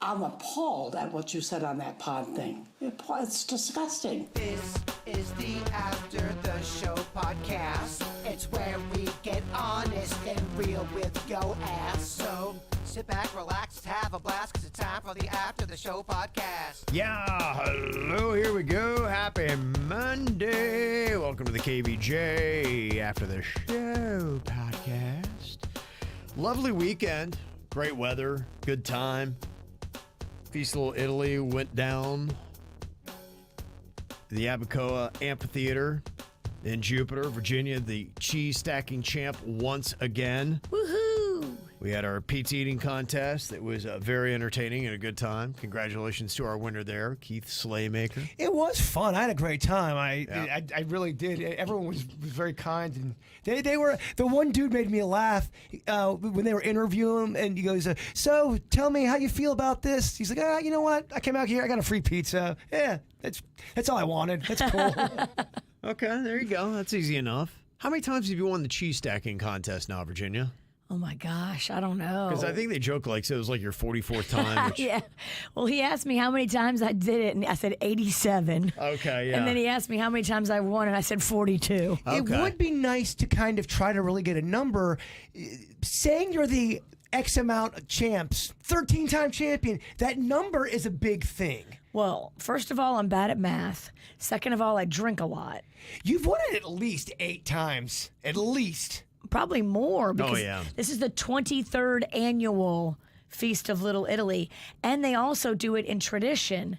I'm appalled at what you said on that pod thing. It's disgusting. This is the After the Show podcast. It's where we get honest and real with yo ass. So sit back, relax, have a blast, because it's time for the After the Show podcast. Yeah, hello, here we go. Happy Monday. Welcome to the KVJ After the Show podcast. Lovely weekend. Great weather. Good time. Feast of Italy went down. The Abacoa Amphitheater in Jupiter, Virginia. The cheese stacking champ once again. Woohoo! We had our pizza eating contest. It was very entertaining and a good time. Congratulations to our winner there, Keith Slaymaker. It was fun. I had a great time. I really did. Everyone was very kind, and they were. The one dude made me laugh when they were interviewing him, and he goes, "So tell me how you feel about this." He's like, "You know what? I came out here. I got a free pizza. Yeah, that's all I wanted. That's cool." Okay, there you go. That's easy enough. How many times have you won the cheese stacking contest now, Virginia? Oh my gosh, I don't know. Because I think they joke like so it was like your 44th time. Which... Yeah. Well, he asked me how many times I did it, and I said 87. Okay, yeah. And then he asked me how many times I won, and I said 42. Okay. It would be nice to kind of try to really get a number. Saying you're the X amount of champs, 13-time champion, that number is a big thing. Well, first of all, I'm bad at math. Second of all, I drink a lot. You've won it at least 8 times. At least. Probably more, because yeah. This is the 23rd annual Feast of Little Italy, and they also do it in tradition.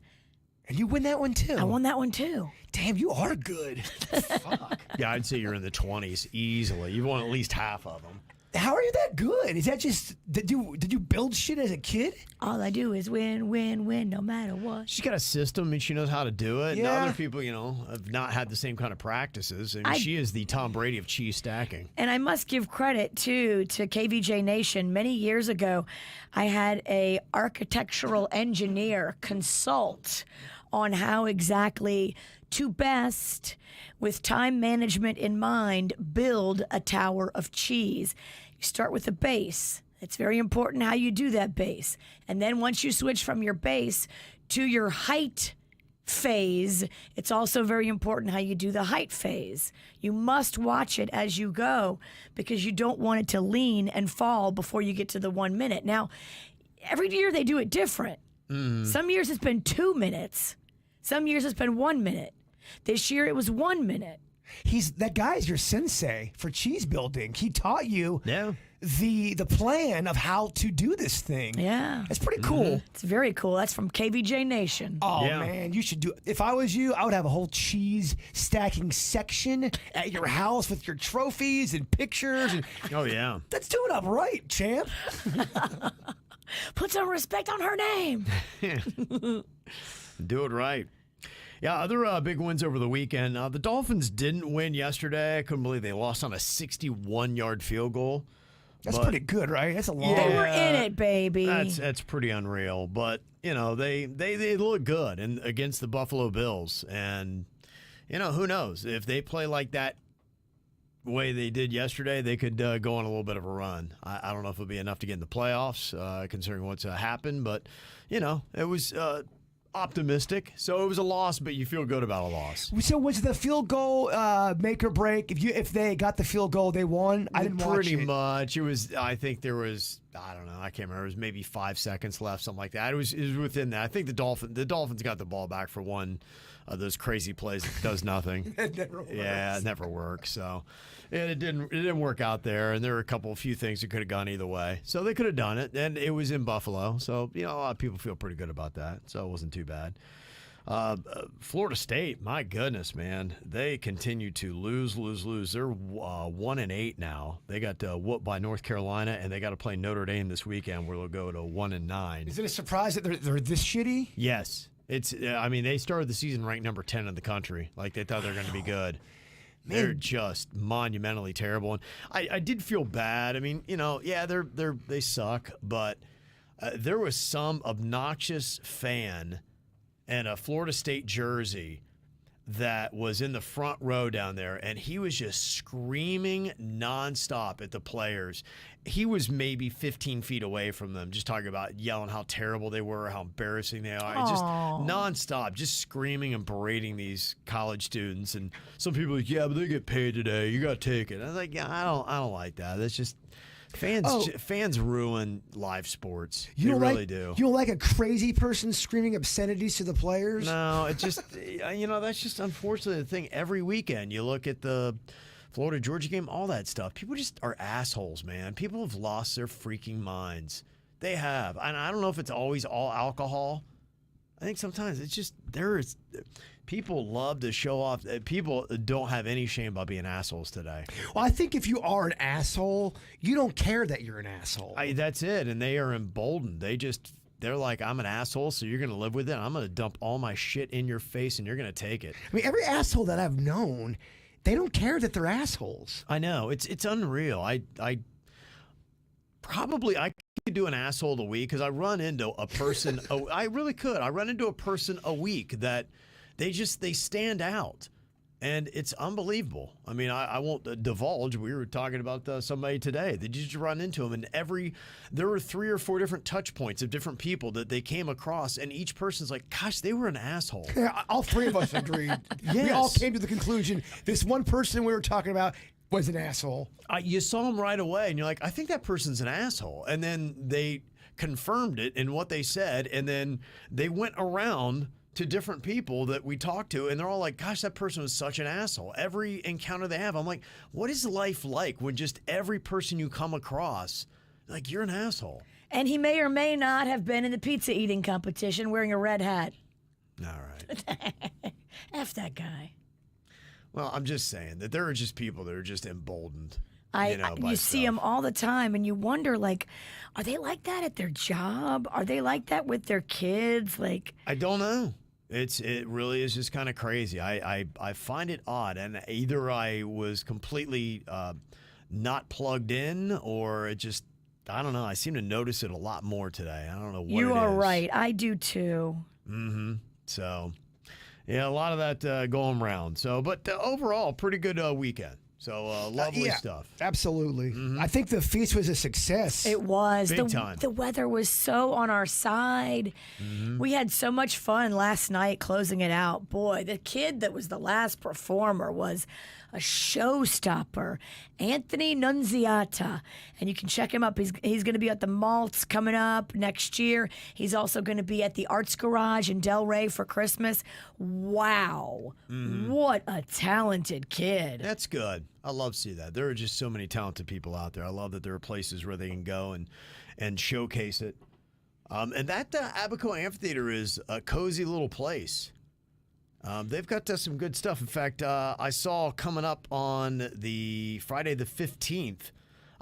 And you win that one too. I won that one too. Damn, you are good. Fuck. Yeah, I'd say you're in the 20s easily. You've won at least half of them. How are you that good? Is that just did you build shit as a kid? All I do is win, win, win, no matter what. She's got a system and she knows how to do it. Yeah. And other people, have not had the same kind of practices. I mean, she is the Tom Brady of cheese stacking. And I must give credit, too, to KVJ Nation. Many years ago, I had a architectural engineer consult on how exactly to best, with time management in mind, build a tower of cheese. You start with the base. It's very important how you do that base. And then once you switch from your base to your height phase, it's also very important how you do the height phase. You must watch it as you go, because you don't want it to lean and fall before you get to the 1 minute. Now, every year they do it different. Some years it's been 2 minutes. Some years it's been 1 minute. This year it was 1 minute. That guy's your sensei for cheese building. He taught you the plan of how to do this thing. Yeah. That's pretty cool. It's very cool. That's from KVJ Nation. Oh, Yeah. man, you should do it. If I was you, I would have a whole cheese stacking section at your house with your trophies and pictures. And Oh, yeah. let's do it up right, champ. Put some respect on her name. Do it right. Yeah, other big wins over the weekend. The Dolphins didn't win yesterday. I couldn't believe they lost on a 61-yard field goal. That's pretty good, right? That's a long. They were in it, baby. That's pretty unreal. But, they look good against the Buffalo Bills. And, who knows? If they play like that way they did yesterday, they could go on a little bit of a run. I don't know if it'll be enough to get in the playoffs, considering what's happened. But, it was optimistic. So it was a loss, but you feel good about a loss. So was the field goal make or break? If they got the field goal, they won. I didn't watch it. Pretty much. It was. I think there was. I don't know. I can't remember. It was maybe 5 seconds left, something like that. It was within that. I think the Dolphins got the ball back for one of those crazy plays that does nothing. It never works. Yeah, it never works. So, and it didn't work out there. And there were a few things that could have gone either way. So they could have done it, and it was in Buffalo. So a lot of people feel pretty good about that. So it wasn't too bad. Florida State, my goodness, man, they continue to lose. They're 1-8 now. They got whooped by North Carolina, and they got to play Notre Dame this weekend, where they'll go to 1-9. Is it a surprise that they're this shitty? Yes, it's. I mean, they started the season ranked number 10 in the country. Like they thought they were going to be good. Man. They're just monumentally terrible, and I did feel bad. I mean, they suck, but there was some obnoxious fan and a Florida State jersey that was in the front row down there, and he was just screaming nonstop at the players. He was maybe 15 feet away from them, just talking about yelling how terrible they were, how embarrassing they are. And just nonstop, just screaming and berating these college students. And some people are like, yeah, but they get paid today. You got to take it. I was like, yeah, I don't like that. That's just fans ruin live sports. They really do. You don't like a crazy person screaming obscenities to the players? No, it just that's just unfortunately the thing. Every weekend you look at the Florida Georgia game, all that stuff. People just are assholes, man. People have lost their freaking minds. They have. And I don't know if it's always all alcohol. I think sometimes it's just people love to show off. People don't have any shame about being assholes today. Well, I think if you are an asshole, you don't care that you're an asshole. That's it. And they are emboldened. They're like, I'm an asshole, so you're going to live with it. I'm going to dump all my shit in your face, and you're going to take it. I mean, every asshole that I've known, they don't care that they're assholes. I know. It's unreal. I could do an asshole of the week because I run into a person. I really could. I run into a person a week that they stand out, and it's unbelievable. I mean, I won't divulge. We were talking about somebody today. They just run into him, and there were 3 or 4 different touch points of different people that they came across, and each person's like, gosh, they were an asshole. Yeah, all 3 of us agreed. Yes. We all came to the conclusion this one person we were talking about was an asshole. You saw him right away, and you're like, I think that person's an asshole. And then they confirmed it in what they said, and then they went around to different people that we talked to, and they're all like, gosh, that person was such an asshole. Every encounter they have, I'm like, what is life like when just every person you come across, like, you're an asshole? And he may or may not have been in the pizza eating competition wearing a red hat. All right. F that guy. Well, I'm just saying that there are just people that are just emboldened. You see them all the time, and you wonder, like, are they like that at their job? Are they like that with their kids? Like, I don't know. It really is just kind of crazy. I find it odd, and either I was completely not plugged in, or it just, I don't know. I seem to notice it a lot more today. I don't know what you it are is. right. I do too. Mm-hmm. So, yeah, a lot of that going around. So, but overall, pretty good weekend. So lovely stuff. Absolutely. Mm-hmm. I think the feast was a success. It was. Big time. The weather was so on our side. Mm-hmm. We had so much fun last night closing it out. Boy, the kid that was the last performer was a showstopper, Anthony Nunziata. And you can check him up. He's going to be at the Maltz coming up next year. He's also going to be at the Arts Garage in Delray for Christmas. Wow. Mm-hmm. What a talented kid. That's good. I love to see that. There are just so many talented people out there. I love that there are places where they can go and showcase it. And that Abaco Amphitheater is a cozy little place. They've got some good stuff. In fact, I saw coming up on the Friday the 15th,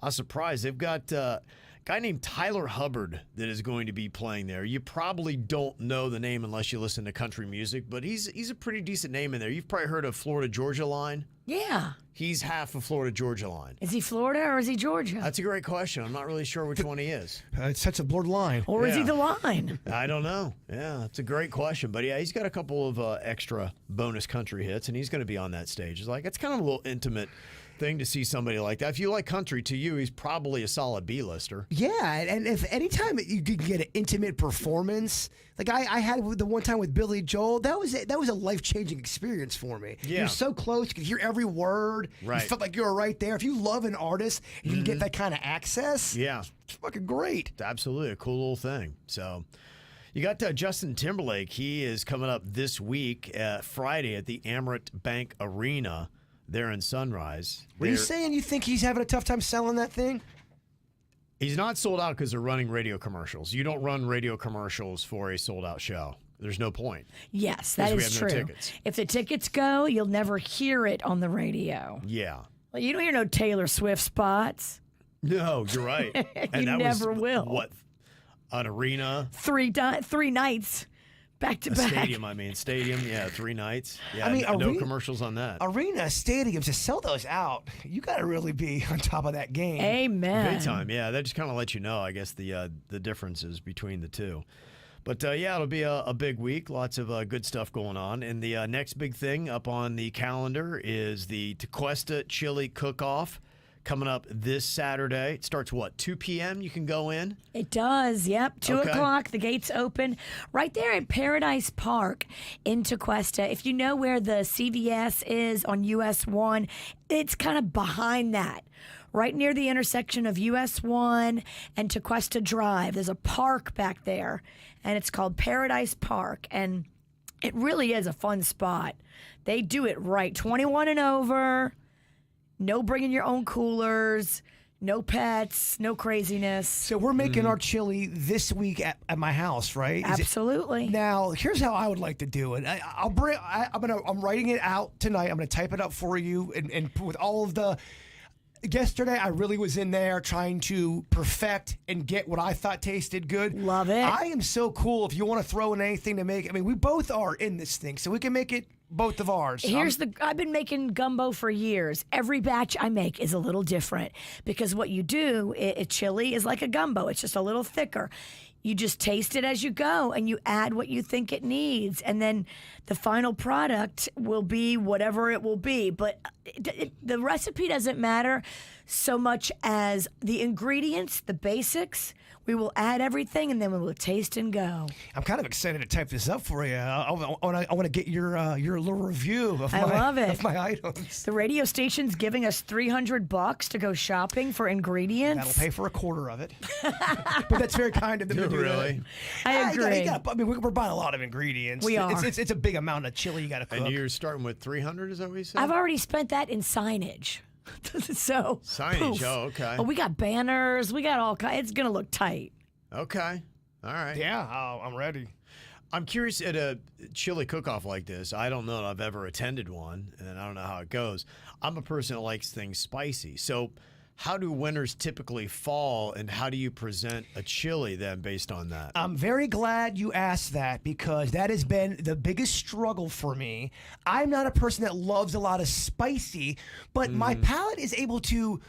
I was surprised. They've got a guy named Tyler Hubbard that is going to be playing there. You probably don't know the name unless you listen to country music, but he's a pretty decent name in there. You've probably heard of Florida Georgia Line. Yeah. He's half of Florida Georgia Line. Is he Florida or is he Georgia? That's a great question. I'm not really sure which one he is. It's such a blurred line. Or is he the line? I don't know. Yeah, it's a great question. But yeah, he's got a couple of extra bonus country hits, and he's going to be on that stage. It's kind of a little intimate thing to see somebody like that. If you like country, to you, he's probably a solid B-lister. Yeah, and if anytime you can get an intimate performance, like I had the one time with Billy Joel, that was a life-changing experience for me. Yeah. You're so close, you could hear every word. Right. You felt like you were right there. If you love an artist, you can get that kind of access. Yeah. It's fucking great. It's absolutely a cool little thing. So you got Justin Timberlake. He is coming up this week, Friday, at the Amerant Bank Arena there in Sunrise. Were you saying you think he's having a tough time selling that thing? He's not sold out because they're running radio commercials. You don't run radio commercials for a sold-out show. There's no point. Yes, that is true. No tickets. If the tickets go, you'll never hear it on the radio. Yeah. Well, you don't hear no Taylor Swift spots. No, you're right. And You never will. What? An arena? 3 nights. Back to back. Stadium, yeah, 3 nights. Yeah, I mean, no commercials on that. Arena stadiums, to sell those out, you got to really be on top of that game. Amen. Big time, yeah. That just kind of lets you know, I guess, the differences between the two. But yeah, it'll be a big week. Lots of good stuff going on. And the next big thing up on the calendar is the Tequesta Chili Cook-Off coming up this Saturday. It starts, 2 p.m. You can go in? It does, yep. 2 Okay. o'clock, the gates open. Right there at Paradise Park in Tequesta. If you know where the CVS is on US 1, it's kind of behind that. Right near the intersection of US 1 and Tequesta Drive. There's a park back there, and it's called Paradise Park. And it really is a fun spot. They do it right. 21 and over. No bringing your own coolers, no pets, no craziness. So we're making our chili this week at my house, right? Absolutely. Now, here's how I would like to do it. I'm writing it out tonight. I'm gonna type it up for you, and with all of the. Yesterday, I really was in there trying to perfect and get what I thought tasted good. Love it. I am so cool. If you want to throw in anything to make, I mean, we both are in this thing, so we can make it both of ours. I've been making gumbo for years. Every batch I make is a little different because what you do, chili is like a gumbo. It's just a little thicker. You just taste it as you go and you add what you think it needs. And then the final product will be whatever it will be. But the recipe doesn't matter so much as the ingredients, the basics. We will add everything and then we will taste and go. I'm kind of excited to type this up for you. I want to get your little review of love it. of my items. The radio station's giving us $300 to go shopping for ingredients. That'll pay for a quarter of it. But that's very kind of them to do Really? that. I agree. We're buying a lot of ingredients. We are. It's a big amount of chili you got to cook. And you're starting with 300, is that what you said? I've already spent that in signage. So Signage, poof. oh, okay. Oh, we got banners. We got all kinds. It's gonna look tight. Okay. All right. Yeah, I'm ready. I'm curious at a chili cook-off like this. I don't know that I've ever attended one, and I don't know how it goes. I'm a person that likes things spicy. So how do winners typically fall, and how do you present a chili then based on that? I'm very glad you asked that because that has been the biggest struggle for me. I'm not a person that loves a lot of spicy, but my palate is able to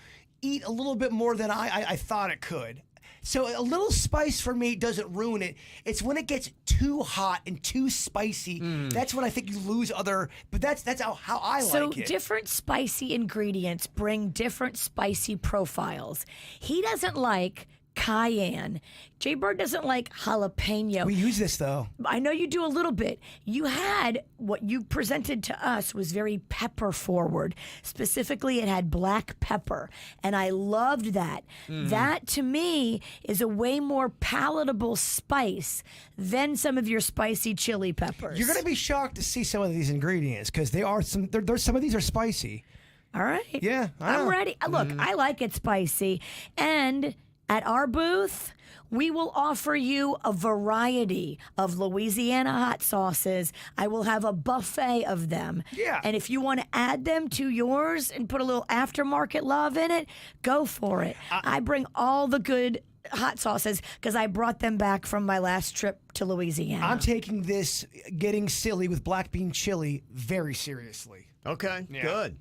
eat a little bit more than I thought it could. So a little spice for me doesn't ruin it. It's when it gets too hot and too spicy. That's when I think you lose other. But that's how I like it. So different spicy ingredients bring different spicy profiles. He doesn't like cayenne. Jay Bird doesn't like jalapeno. We use this though. I know you do a little bit. You had what you presented to us was very pepper forward. Specifically, it had black pepper, and I loved that. That to me is a way more palatable spice than some of your spicy chili peppers. You're gonna be shocked to see some of these ingredients because they are some. There's some of these are spicy. All right. Yeah, I'm ready. Look, I like it spicy, and at our booth, we will offer you a variety of Louisiana hot sauces. I will have a buffet of them. Yeah. And if you want to add them to yours and put a little aftermarket love in it, go for it. I bring all the good hot sauces because I brought them back from my last trip to Louisiana. I'm taking this getting silly with black bean chili very seriously. Okay, good.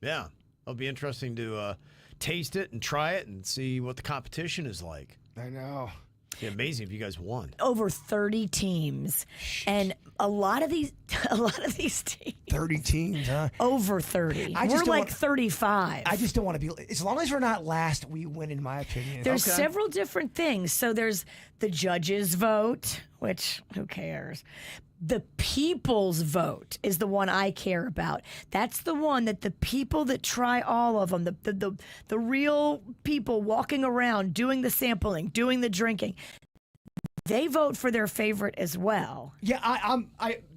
Yeah, it'll be interesting to taste it and try it and see what the competition is like. I know. It'd be amazing if you guys won. Over 30 teams, and a lot of these teams. 30 teams, huh? Over 30. I just We're don't like want- 35. I just don't want to be. As long as we're not last, we win, in my opinion. There's several different things. So there's the judges' vote, which who cares? The people's vote is the one I care about. That's the one that the people that try all of them, the real people walking around doing the sampling, doing the drinking, they vote for their favorite as well. Yeah,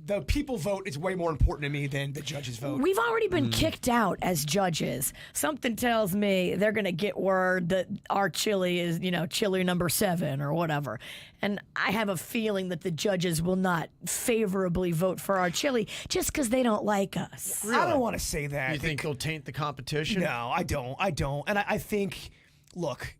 the people vote is way more important to me than the judges vote. We've already been kicked out as judges. Something tells me they're going to get word that our chili is, chili number 7 or whatever. And I have a feeling that the judges will not favorably vote for our chili just because they don't like us. I don't want to say that. You think it'll taint the competition? No, I don't. And I think, look,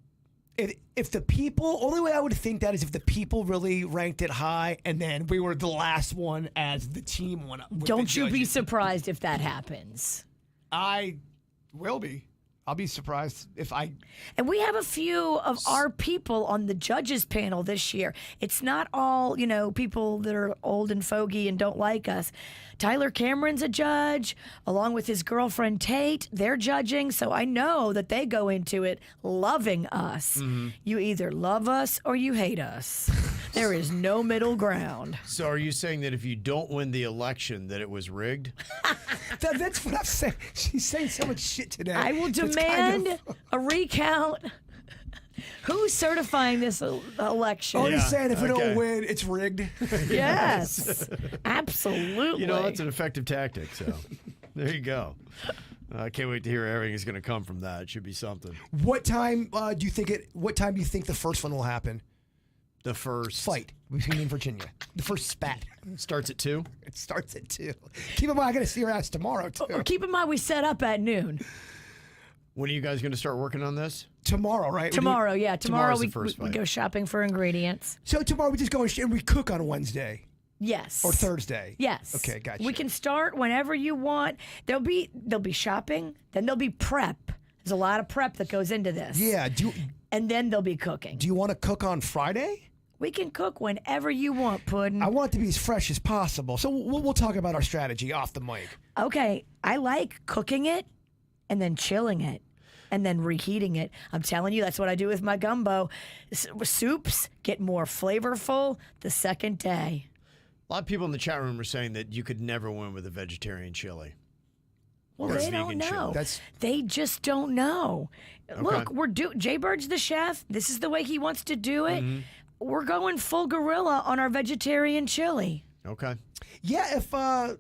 if the people, only way I would think that is if the people really ranked it high and then we were the last one as the team won up. Don't you be surprised if that happens. I will be. I'll be surprised if I. And we have a few of our people on the judges panel this year. It's not all, people that are old and fogey and don't like us. Tyler Cameron's a judge, along with his girlfriend Tate. They're judging, so I know that they go into it loving us. You either love us or you hate us. There is no middle ground. So are you saying that if you don't win the election, that it was rigged? That's what I'm saying. She's saying so much shit today. I will It's demand a recount. Who's certifying this election? Only saying if we okay. don't win, it's rigged. Yes, absolutely. That's an effective tactic. So there you go. I can't wait to hear everything is going to come from that. It should be something. What time do you think the first one will happen? The first Fight between me and Virginia. The first spat. starts at 2. It starts at 2. Keep in mind, I got to see her ass tomorrow too. Keep in mind we set up at noon. When are you guys going to start working on this? Tomorrow, right? Tomorrow, yeah. Tomorrow Tomorrow's the we first fight. go shopping for ingredients. So tomorrow we just go and we cook on Wednesday Yes. or Thursday. Yes. Okay, gotcha. We can start whenever you want. There'll be shopping, then there'll be prep. There's a lot of prep that goes into this. Yeah. And then there'll be cooking. Do you want to cook on Friday? We can cook whenever you want, Puddin'. I want it to be as fresh as possible. So we'll talk about our strategy off the mic. Okay, I like cooking it and then chilling it and then reheating it. I'm telling you, that's what I do with my gumbo. Soups get more flavorful the second day. A lot of people in the chat room are saying that you could never win with a vegetarian chili. Well, Or they vegan don't know. chili. They just don't know. Look, Jay Bird's the chef. This is the way he wants to do it. We're going full gorilla on our vegetarian chili. Okay. Yeah, if look,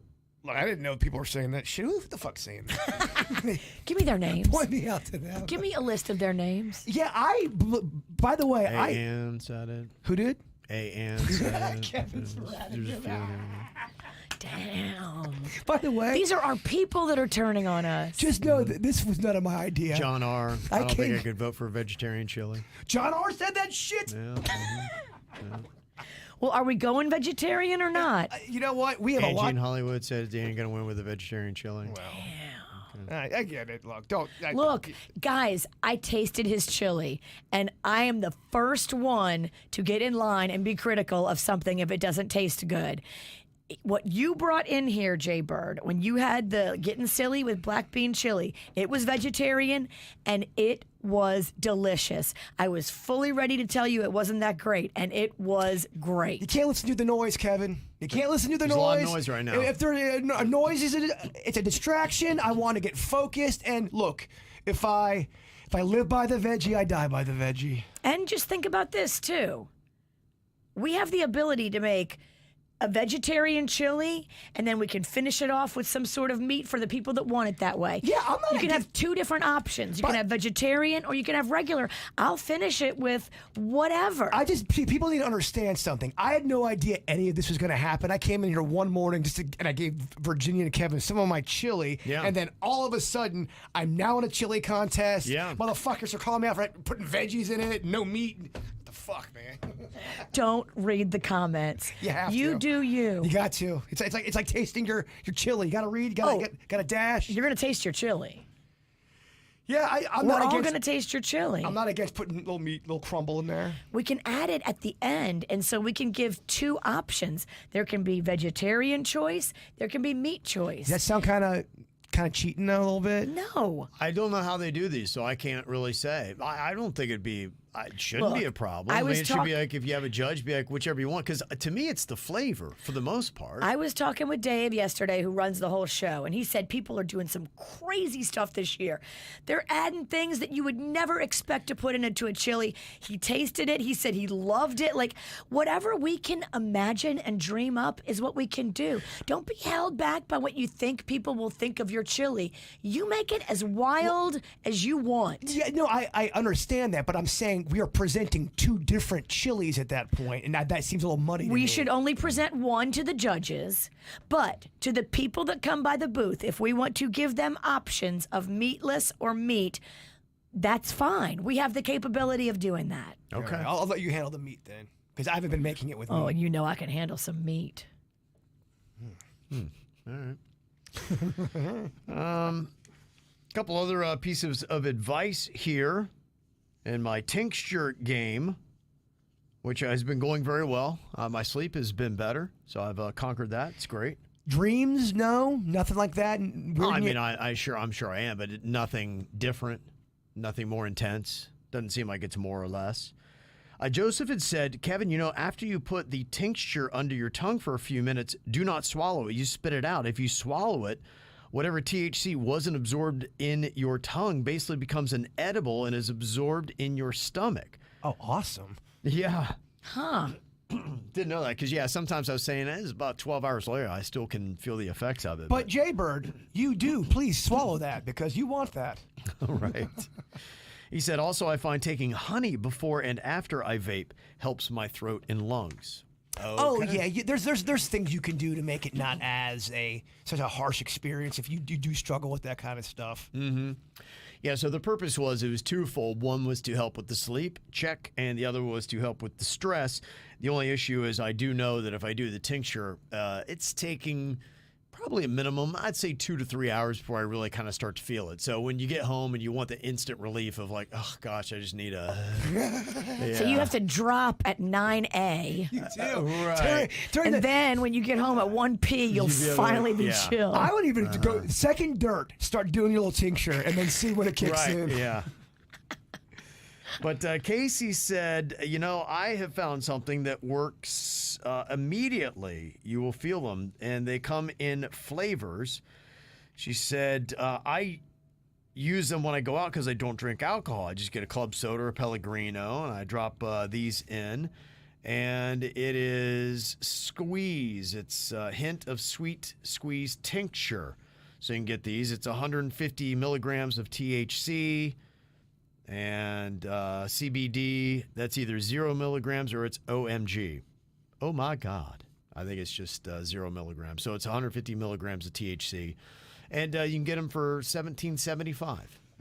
I didn't know people were saying that shit. Who the fuck's saying that? Give me their names. Point me out to them. Give me a list of their names. Yeah, by the way, Ann said it. Who did? Ann said it. Kevin's Damn. By the way, These are our people that are turning on us. just know that this was none of my idea. John R. I don't think I can't- could vote for a vegetarian chili. John R. said that shit. Yeah. Well, are we going vegetarian or not? You know what? We have a Angie lot. in Hollywood said he ain't going to win with a vegetarian chili. I get it. Look, don't. Look, guys, I tasted his chili, and I am the first one to get in line and be critical of something if it doesn't taste good. What you brought in here, Jay Bird, when you had the getting silly with black bean chili, it was vegetarian and it was delicious. I was fully ready to tell you it wasn't that great, and it was great. You can't listen to the noise, Kevin. You can't listen to the There's noise. a lot of noise right now. If there a noise it's a distraction. I want to get focused. And look, if I live by the veggie, I die by the veggie. And just think about this, too. We have the ability to make a vegetarian chili, and then we can finish it off with some sort of meat for the people that want it that way. Yeah, I'm not You can against- have two different options. You can have vegetarian or you can have regular. I'll finish it with whatever. People need to understand something. I had no idea any of this was going to happen. I came in here one morning and I gave Virginia and Kevin some of my chili, and then all of a sudden I'm now in a chili contest. Yeah. Motherfuckers are calling me out for putting veggies in it, no meat. What the fuck, man? Don't read the comments. You have You to. do you. You got to. It's like tasting your chili. You got to read. You got to dash. You're going to taste your chili. Yeah, I'm We're not all against. going to taste your chili. I'm not against putting little meat, little crumble in there. We can add it at the end, and so we can give two options. There can be vegetarian choice. There can be meat choice. Does that sound kind of cheating though a little bit? No. I don't know how they do these, so I can't really say. I don't think it shouldn't be a problem. I mean, it should be like if you have a judge, be like whichever you want. Because to me, it's the flavor for the most part. I was talking with Dave yesterday, who runs the whole show, and he said people are doing some crazy stuff this year. They're adding things that you would never expect to put into a chili. He tasted it. He said he loved it. Like, whatever we can imagine and dream up is what we can do. Don't be held back by what you think people will think of your chili. You make it as wild as you want. Yeah, no, I understand that, but I'm saying we are presenting two different chilies at that point, and that seems a little muddy to We me. should only present one to the judges, but to the people that come by the booth, if we want to give them options of meatless or meat, that's fine. We have the capability of doing that. Okay. All right, I'll let you handle the meat then, because I haven't been making it with Oh, meat. and you know I can handle some meat. All right. couple other pieces of advice here in my tincture game, which has been going very well. My sleep has been better, so I've conquered that. It's great. Dreams? No, nothing like that. I'm sure I am, but nothing different, nothing more intense. Doesn't seem like it's more or less. Joseph had said, Kevin, after you put the tincture under your tongue for a few minutes, do not swallow it. You spit it out. If you swallow it, whatever THC wasn't absorbed in your tongue basically becomes an edible and is absorbed in your stomach. Oh, awesome. Yeah. Huh. Didn't know that because, sometimes I was saying it's about 12 hours later, I still can feel the effects of it. But Jaybird, you do. Please swallow that because you want that. Right. He said, also, I find taking honey before and after I vape helps my throat and lungs. Okay. Oh, yeah. There's things you can do to make it not as such a harsh experience if you do struggle with that kind of stuff. Mm-hmm. Yeah, so the purpose it was twofold. One was to help with the sleep, check, and the other was to help with the stress. The only issue is I do know that if I do the tincture, it's taking probably a minimum, I'd say 2 to 3 hours before I really kind of start to feel it. So when you get home and you want the instant relief of like, oh gosh, I just need a... Yeah. So you have to drop at 9A. You do. Right. Turn And then when you get home at 1P, you'll finally be chill. I would even go second dirt, start doing your little tincture, and then see when it kicks in. Yeah. But Casey said, I have found something that works immediately. You will feel them, and they come in flavors. She said, I use them when I go out because I don't drink alcohol. I just get a club soda or a Pellegrino, and I drop these in. And it is Squeeze. It's a hint of sweet squeeze tincture. So you can get these. It's 150 milligrams of THC. And CBD, that's either 0 milligrams or it's OMG. Oh, my God. I think it's just 0 milligrams. So it's 150 milligrams of THC. And you can get them for $17.75.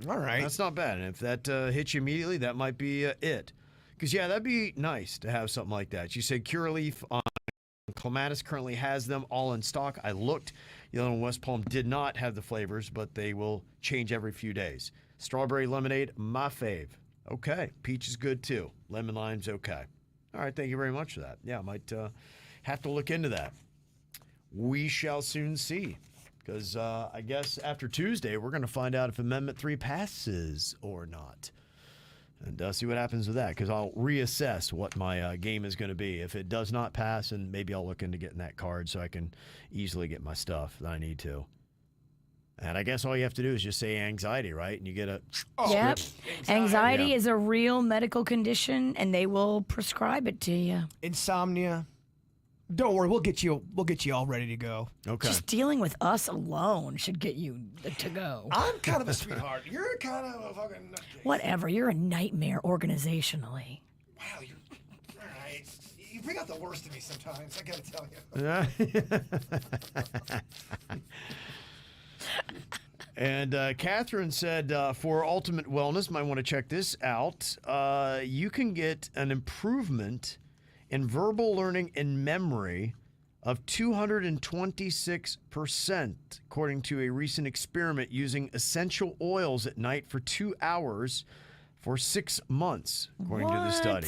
All right. That's not bad. And if that hits you immediately, that might be it. Because, that'd be nice to have something like that. She said Curaleaf on Clematis currently has them all in stock. I looked. Yellow and West Palm did not have the flavors, but they will change every few days. Strawberry lemonade, my fave. Okay. Peach is good, too. Lemon lime's okay. All right. Thank you very much for that. Yeah, I might have to look into that. We shall soon see. Because I guess after Tuesday, we're going to find out if Amendment 3 passes or not. And see what happens with that. Because I'll reassess what my game is going to be. If it does not pass, and maybe I'll look into getting that card so I can easily get my stuff that I need to. And I guess all you have to do is just say anxiety, right? And you get a Yep. Anxiety Yeah. is a real medical condition, and they will prescribe it to you. Insomnia. Don't worry, we'll get you all ready to go. Okay. Just dealing with us alone should get you to go. I'm kind of a sweetheart. You're kind of a fucking nutcase. Whatever. You're a nightmare organizationally. Wow, you're all right. You bring out the worst in me sometimes. I gotta tell you. And Catherine said, for ultimate wellness, might want to check this out. You can get an improvement in verbal learning and memory of 226%, according to a recent experiment using essential oils at night for 2 hours for 6 months, according to the study.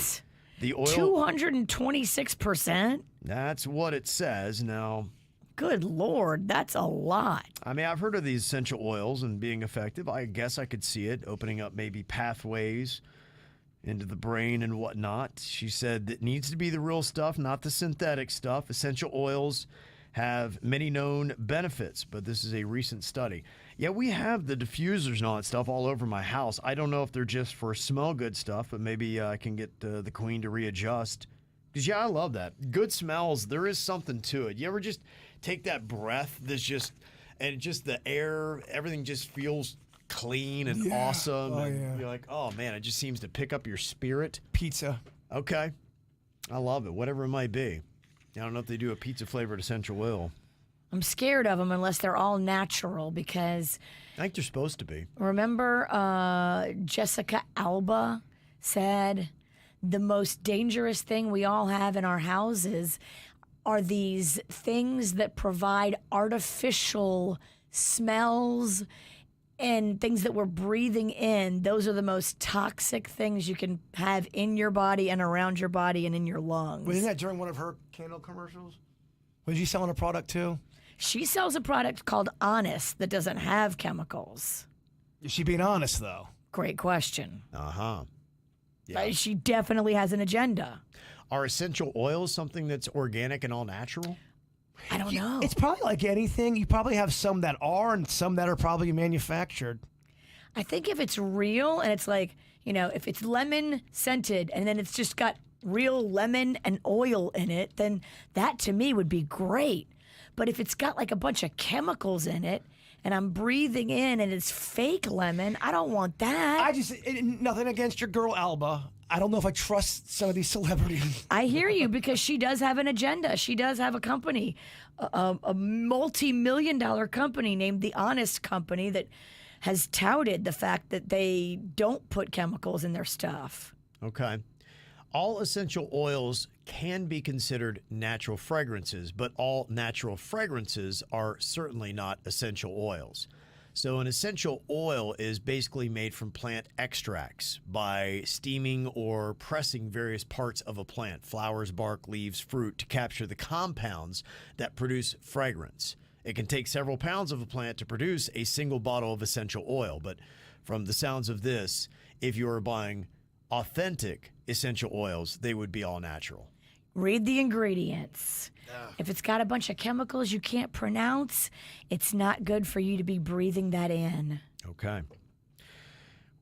The oil 226%? That's what it says. Now, Good Lord, that's a lot. I mean, I've heard of these essential oils and being effective. I guess I could see it opening up maybe pathways into the brain and whatnot. She said it needs to be the real stuff, not the synthetic stuff. Essential oils have many known benefits, but this is a recent study. Yeah, we have the diffusers and all that stuff all over my house. I don't know if they're just for smell good stuff, but maybe I can get the queen to readjust. Because, I love that. Good smells, there is something to it. You ever just take that breath that's just the air, everything just feels clean and awesome. Oh, and you're like, oh, man, it just seems to pick up your spirit. Pizza. Okay. I love it, whatever it might be. I don't know if they do a pizza-flavored essential oil. I'm scared of them unless they're all natural because I think they're supposed to be. remember Jessica Alba said the most dangerous thing we all have in our houses are these things that provide artificial smells and things that we're breathing in, those are the most toxic things you can have in your body and around your body and in your lungs. Wasn't that during one of her candle commercials? Was she selling a product too? She sells a product called Honest that doesn't have chemicals. Is she being honest though? Great question. Uh-huh. Yeah. She definitely has an agenda. Are essential oils something that's organic and all natural? I don't know. It's probably like anything. You probably have some that are and some that are probably manufactured. I think if it's real and it's like, if it's lemon scented and then it's just got real lemon and oil in it, then that to me would be great. But if it's got like a bunch of chemicals in it and I'm breathing in and it's fake lemon, I don't want that. Nothing against your girl Alba. I don't know if I trust some of these celebrities. I hear you because she does have an agenda. She does have a company, a multi-million-dollar company named The Honest Company that has touted the fact that they don't put chemicals in their stuff. Okay. All essential oils can be considered natural fragrances, but all natural fragrances are certainly not essential oils. So an essential oil is basically made from plant extracts by steaming or pressing various parts of a plant, flowers, bark, leaves, fruit, to capture the compounds that produce fragrance. It can take several pounds of a plant to produce a single bottle of essential oil, but from the sounds of this, if you are buying authentic essential oils, they would be all natural. Read the ingredients. If it's got a bunch of chemicals you can't pronounce, it's not good for you to be breathing that in. Okay.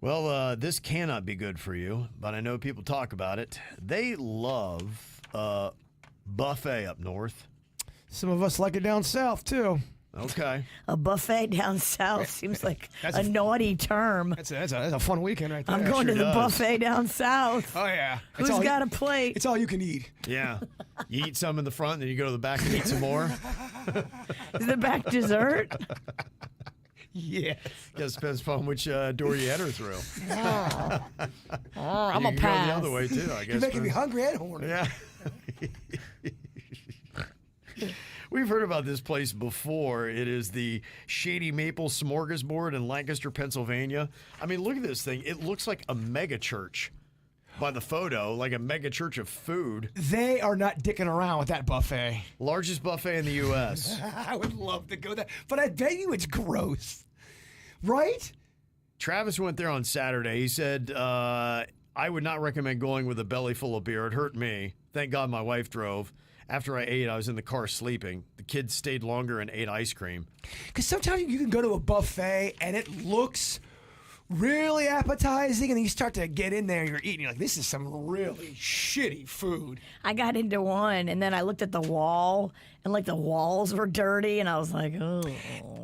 Well, this cannot be good for you, but I know people talk about it. They love buffet up north. Some of us like it down south too. Okay. A buffet down south seems like a naughty term. That's a fun weekend right there. I'm going to the buffet down south. Oh yeah. Who's got a plate? It's all you can eat. Yeah. You eat some in the front, then you go to the back and eat some more. Is the back dessert? Yes. Guess depends upon which door you enter through. I'm you a can pass. go the other way too, I guess. You're making me hungry and horny. Yeah. We've heard about this place before. It is the Shady Maple Smorgasbord in Lancaster, Pennsylvania. I mean, look at this thing. It looks like a mega church by the photo, like a mega church of food. They are not dicking around with that buffet. Largest buffet in the U.S. I would love to go there, but I bet you it's gross. Right? Travis went there on Saturday. He said, I would not recommend going with a belly full of beer. It hurt me. Thank God my wife drove. After I ate, I was in the car sleeping. The kids stayed longer and ate ice cream. Because sometimes you can go to a buffet and it looks really appetizing, and then you start to get in there and you're eating. You're like, this is some really shitty food. I got into one, and then I looked at the wall, and like the walls were dirty, and I was like, oh.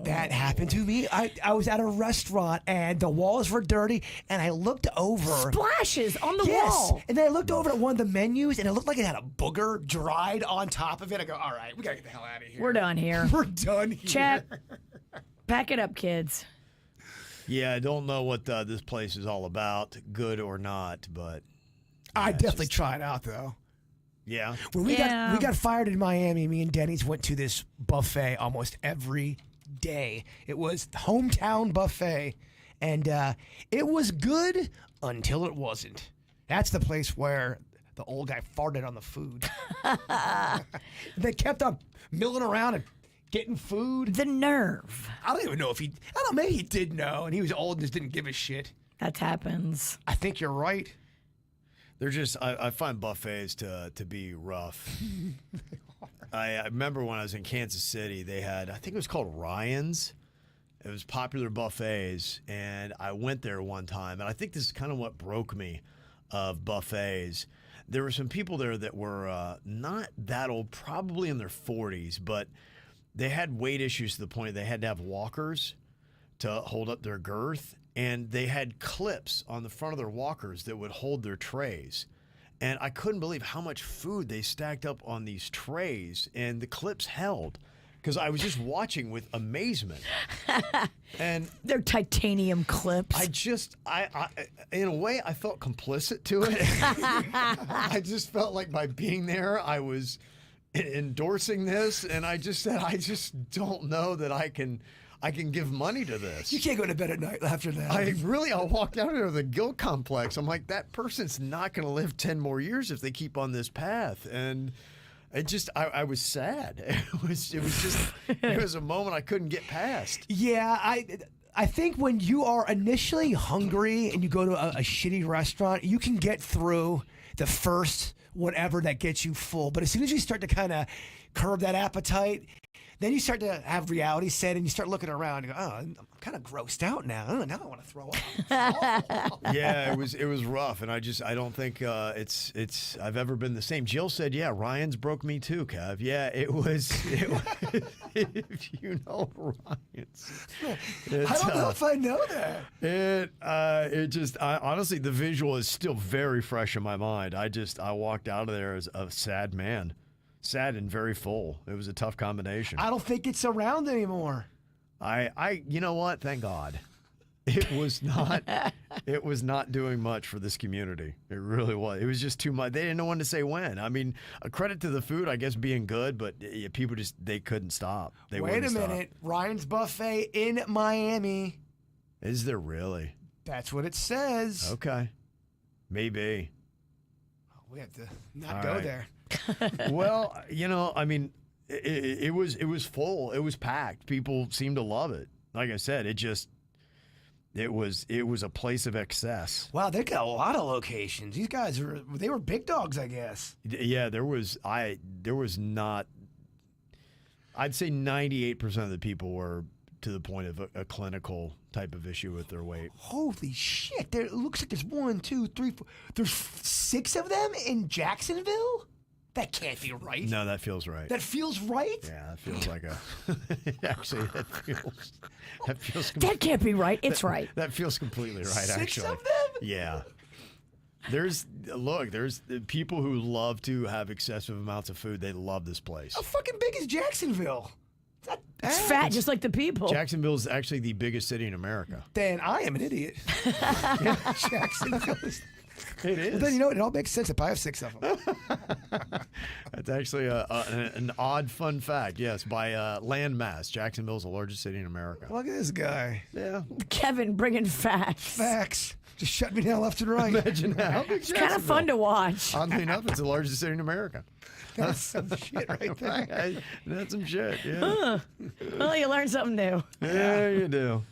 That happened to me. I was at a restaurant, and the walls were dirty, and I looked over. Splashes on the Yes. wall. And then I looked over at one of the menus, and it looked like it had a booger dried on top of it. I go, all right, we got to get the hell out of here. We're done here. We're done here. Chat. Pack it up, kids. Yeah, I don't know what this place is all about, good or not, but I'd definitely try it out, though. yeah. When we got fired in Miami, me and Denny's went to this buffet almost every day. It was the hometown buffet, and it was good until it wasn't. That's the place where the old guy farted on the food. They kept on milling around and getting food. The nerve. I don't even know if I don't know, maybe he did know, and he was old and just didn't give a shit. That happens. I think you're right. They're just, I find buffets to be rough. I remember when I was in Kansas City, they had, I think it was called Ryan's. It was popular buffets, and I went there one time, and I think this is kind of what broke me of buffets. There were some people there that were not that old, probably in their 40s, but they had weight issues to the point they had to have walkers to hold up their girth, and they had clips on the front of their walkers that would hold their trays. And I couldn't believe how much food they stacked up on these trays, and the clips held, because I was just watching with amazement. And They're titanium clips. I in a way, I felt complicit to it. I just felt like by being there, I was endorsing this, and I just said, I just don't know that I can I can give money to this. You can't go to bed at night after that. I walked out into the guilt complex. I'm like, that person's not going to live 10 more years if they keep on this path. And I was sad. It was a moment I couldn't get past. Yeah, I think when you are initially hungry and you go to a shitty restaurant, you can get through the first whatever that gets you full. But as soon as you start to kind of curb that appetite, then you start to have reality set and you start looking around and go, oh, I'm kind of grossed out now. Oh, now I want to throw up. Yeah, it was rough, and I don't think it's I've ever been the same. Jill said, "Yeah, Ryan's broke me too, Kev." Yeah, it was if you know Ryan's. I don't know if I know that. Honestly, the visual is still very fresh in my mind. I walked out of there as a sad man. Sad and very full. It was a tough combination. I don't think it's around anymore. You know what? Thank God. It was not doing much for this community. It really was. It was just too much. They didn't know when to say when. I mean, a credit to the food, I guess, being good, but people they couldn't stop. Wait a minute. Ryan's Buffet in Miami. Is there really? That's what it says. Okay. Maybe. We have to not go there. Well, I mean, it was full. It was packed. People seemed to love it. Like I said, it was a place of excess. Wow, they got a lot of locations. These guys they were big dogs, I guess. Yeah, there was not. I'd say 98% of the people were to the point of a clinical type of issue with their weight. Holy shit! It looks like there's 1, 2, 3, 4. There's 6 of them in Jacksonville. That can't be right. No, that feels right. That feels right? Yeah, that feels like actually, that feels. That can't be right. It's right. That feels completely right, 6 actually. of them? Yeah. There's people who love to have excessive amounts of food. They love this place. How fucking big is Jacksonville? It's fat, just like the people. Jacksonville is actually the biggest city in America. Then I am an idiot. Jacksonville is. It is. Well, then you know what? It all makes sense if I have 6 of them. That's actually an odd fun fact. Yes, by land mass, Jacksonville is the largest city in America. Look at this guy. Yeah. Kevin bringing facts. Facts. Just shut me down left and right. Imagine how big It's kind of fun to watch. Oddly enough, it's the largest city in America. That's some shit right there. That's some shit, yeah. Well, you learn something new. Yeah, you do.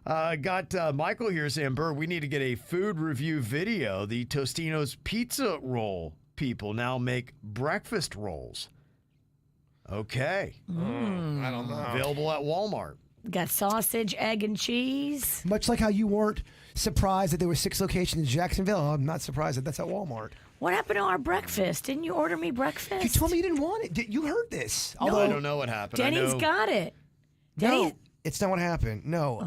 Got Michael here saying, Burr, we need to get a food review video. The Tostino's pizza roll people now make breakfast rolls. Okay. I don't know. Available at Walmart. Got sausage, egg, and cheese. Much like how you weren't surprised that there were 6 locations in Jacksonville, I'm not surprised that that's at Walmart. What happened to our breakfast? Didn't you order me breakfast? You told me you didn't want it. You heard this. Although I don't know what happened. Denny's got it. No, it's not what happened. No,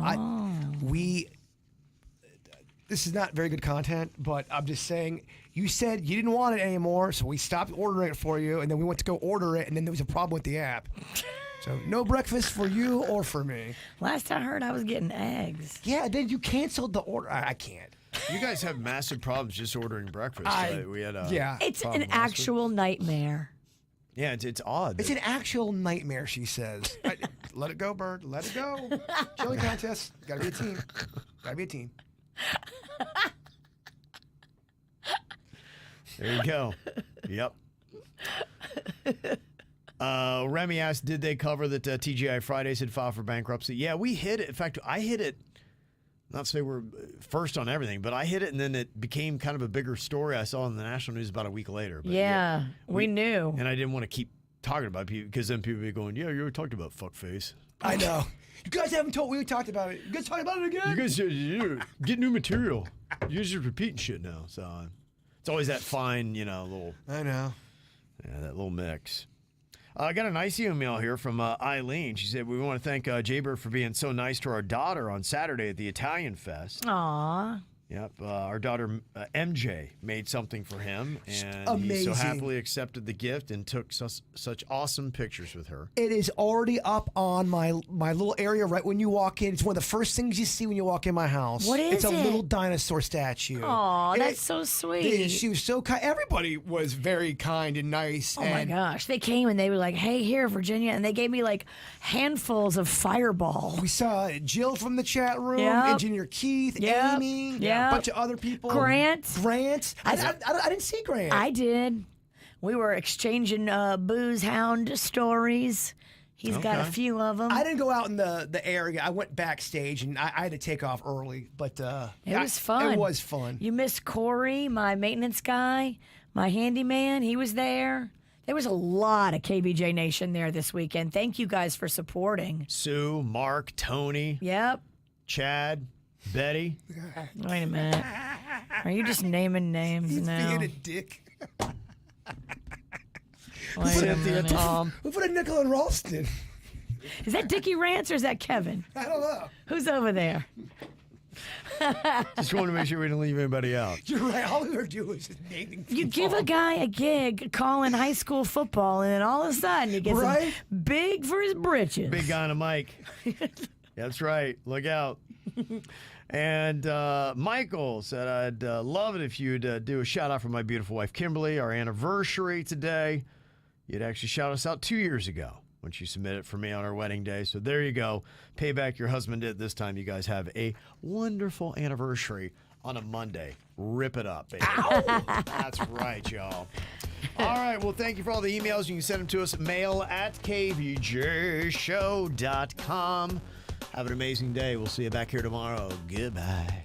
this is not very good content, but I'm just saying, you said you didn't want it anymore, so we stopped ordering it for you, and then we went to go order it, and then there was a problem with the app. So no breakfast for you or for me. Last I heard, I was getting eggs. Yeah, then you canceled the order. I can't. You guys have massive problems just ordering breakfast. We had It's an actual nightmare. Yeah, it's odd. It's an actual nightmare, she says. Let it go, Bird. Let it go. Chili contest. Gotta be a team. Gotta be a team. There you go. Yep. Remy asked, did they cover that TGI Fridays had filed for bankruptcy? Yeah, we hit it. In fact, I hit it. Not to say we're first on everything, but I hit it, and then it became kind of a bigger story. I saw in the national news about a week later. But yeah, we knew. And I didn't want to keep talking about people because then people would be going, yeah, you already talked about fuckface. I know. You guys haven't told. We talked about it. You guys talking about it again? You guys get new material. You guys are repeating shit now. So it's always that fine, little. I know. Yeah, that little mix. I got a nice email here from Eileen. She said, we want to thank Jaybird for being so nice to our daughter on Saturday at the Italian Fest. Aw. Yep. Our daughter MJ made something for him, and he Amazing. so happily accepted the gift and took such awesome pictures with her. It is already up on my little area right when you walk in. It's one of the first things you see when you walk in my house. What is It's a it? little dinosaur statue. Aw, And that's so sweet. She was so kind. Everybody was very kind and nice. Oh my gosh. They came and they were like, hey, here, Virginia. And they gave me like handfuls of Fireball. We saw Jill from the chat room, Yep. Engineer Keith, Yep. Amy, Yep. a bunch of other people. Grant. I didn't see Grant. I did. We were exchanging booze hound stories. He's got a Okay. few of them. I didn't go out in the area. I went backstage and I had to take off early. But It was fun. It was fun. You missed Corey, my maintenance guy, my handyman. He was there. There was a lot of KVJ Nation there this weekend. Thank you guys for supporting. Sue, Mark, Tony, Yep. Chad, Betty. Wait a minute. Are you just naming names He's now? being a dick. Wait a minute. Who put a nickel in Ralston? Is that Dickie Rance or is that Kevin? I don't know. Who's over there? Just wanted to make sure we didn't leave anybody out. You're right. All we were doing is just naming people. You give a guy a gig calling high school football, and then all of a sudden he gets Right? him big for his britches. Big guy on a mic. That's right. Look out. And Michael said, I'd love it if you'd do a shout out for my beautiful wife, Kimberly, our anniversary today. You'd actually shout us out 2 years ago when she submitted it for me on our wedding day. So there you go. Payback your husband did this time. You guys have a wonderful anniversary on a Monday. Rip it up, baby. That's right, y'all. All right. Well, thank you for all the emails. You can send them to us at mail@kvjshow.com. Have an amazing day. We'll see you back here tomorrow. Goodbye.